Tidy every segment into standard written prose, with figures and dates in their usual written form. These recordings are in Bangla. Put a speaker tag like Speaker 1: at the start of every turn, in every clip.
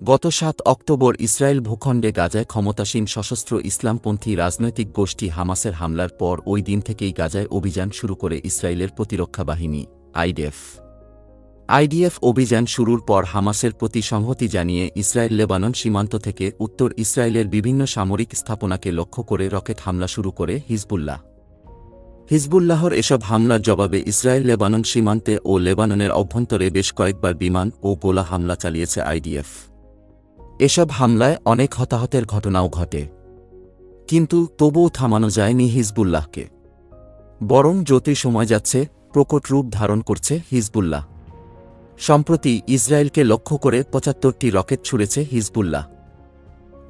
Speaker 1: গত ৭ অক্টোবর ইসরায়েল ভূখণ্ডে গাজায় ক্ষমতাসীন সশস্ত্র ইসলামপন্থী রাজনৈতিক গোষ্ঠী হামাসের হামলার পর ওই দিন থেকেই গাজায় অভিযান শুরু করে ইসরায়েলের প্রতিরক্ষা বাহিনী আইডিএফ অভিযান শুরুর পর হামাসের প্রতি সংহতি জানিয়ে ইসরায়েল লেবানন সীমান্ত থেকে উত্তর ইসরায়েলের বিভিন্ন সামরিক স্থাপনাকে লক্ষ্য করে রকেট হামলা শুরু করে হিজবুল্লাহর এসব হামলার জবাবে ইসরায়েল লেবানন সীমান্তে ও লেবাননের অভ্যন্তরে বেশ কয়েকবার বিমান ও গোলা হামলা চালিয়েছে আইডিএফ। এসব হামলায় অনেক হতাহতের ঘটনাও ঘটে, কিন্তু তবুও থামানো যায়নি হিজবুল্লাহকে। বরং যতই সময় যাচ্ছে প্রকট রূপ ধারণ করছে হিজবুল্লাহ। সম্প্রতি ইসরায়েলকে লক্ষ্য করে ৭৫টি রকেট ছুড়েছে হিজবুল্লাহ।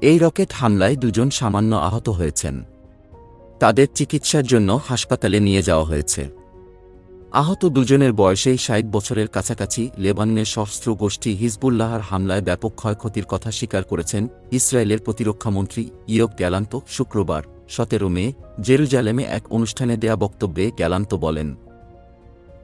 Speaker 1: এই রকেট হামলায় ২ জন সামান্য আহত হয়েছেন। তাদের চিকিৎসার জন্য হাসপাতালে নিয়ে যাওয়া হয়েছে। আহত ২ জনের বয়সেই ৬০ বছরের কাছাকাছি। লেবাননের সশস্ত্র গোষ্ঠী হিজবুল্লাহর হামলায় ব্যাপক ক্ষয়ক্ষতির কথা স্বীকার করেছেন ইসরায়েলের প্রতিরক্ষামন্ত্রী ইয়োভ গ্যালান্ত। শুক্রবার ১৭ মে জেরুজালেমে এক অনুষ্ঠানে দেয়া বক্তব্যে গ্যালান্ত বলেন,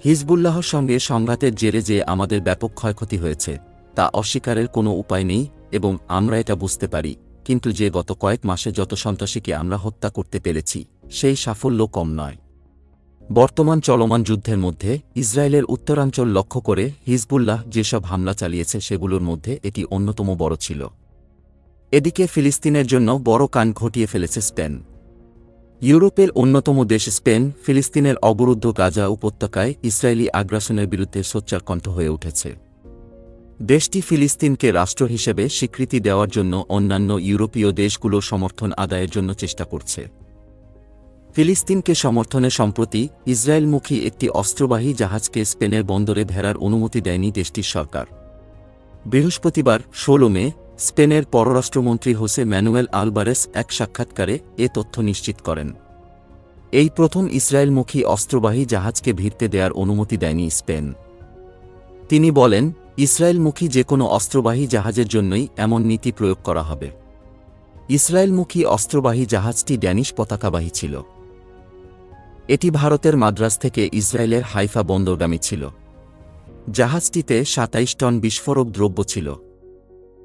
Speaker 1: হিজবুল্লাহর সঙ্গে সংঘাতের জেরে যে আমাদের ব্যাপক ক্ষয়ক্ষতি হয়েছে তা অস্বীকারের কোনো উপায় নেই এবং আমরা এটা বুঝতে পারি, কিন্তু যে গত কয়েক মাসে যত সন্ত্রাসীকে আমরা হত্যা করতে পেরেছি সেই সাফল্য কম নয়। বর্তমান চলমান যুদ্ধের মধ্যে ইসরায়েলের উত্তরাঞ্চল লক্ষ্য করে হিজবুল্লাহ যেসব হামলা চালিয়েছে সেগুলোর মধ্যে এটি অন্যতম বড় ছিল। এদিকে ফিলিস্তিনের জন্য বড় কান ঘটিয়ে ফেলেছে স্পেন। ইউরোপের অন্যতম দেশ স্পেন ফিলিস্তিনের অবরুদ্ধ গাজা উপত্যকায় ইসরায়েলি আগ্রাসনের বিরুদ্ধে সোচ্চার কণ্ঠ হয়ে উঠেছে। দেশটি ফিলিস্তিনকে রাষ্ট্র হিসেবে স্বীকৃতি দেওয়ার জন্য অন্যান্য ইউরোপীয় দেশগুলোর সমর্থন আদায়ের জন্য চেষ্টা করছে। ফিলিস্তিনকে সমর্থনে সম্প্রতি ইসরায়েলমুখী একটি অস্ত্রবাহী জাহাজকে স্পেনের বন্দরে ভেড়ার অনুমতি দেয়নি দেশটির সরকার। বৃহস্পতিবার ১৬ মে স্পেনের পররাষ্ট্রমন্ত্রী হোসে ম্যানুয়েল আলবারেস এক সাক্ষাৎকারে এ তথ্য নিশ্চিত করেন। এই প্রথম ইসরায়েলমুখী অস্ত্রবাহী জাহাজকে ভিড়তে দেওয়ার অনুমতি দেয়নি স্পেন। তিনি বলেন, ইসরায়েলমুখী যে কোনো অস্ত্রবাহী জাহাজের জন্যই এমন নীতি প্রয়োগ করা হবে। ইসরায়েলমুখী অস্ত্রবাহী জাহাজটি ড্যানিশ পতাকাবাহী ছিল। এটি ভারতের মাদ্রাজ থেকে ইসরায়েলের হাইফা বন্দরগামী ছিল। জাহাজটিতে ২৭ টন বিস্ফোরক দ্রব্য ছিল।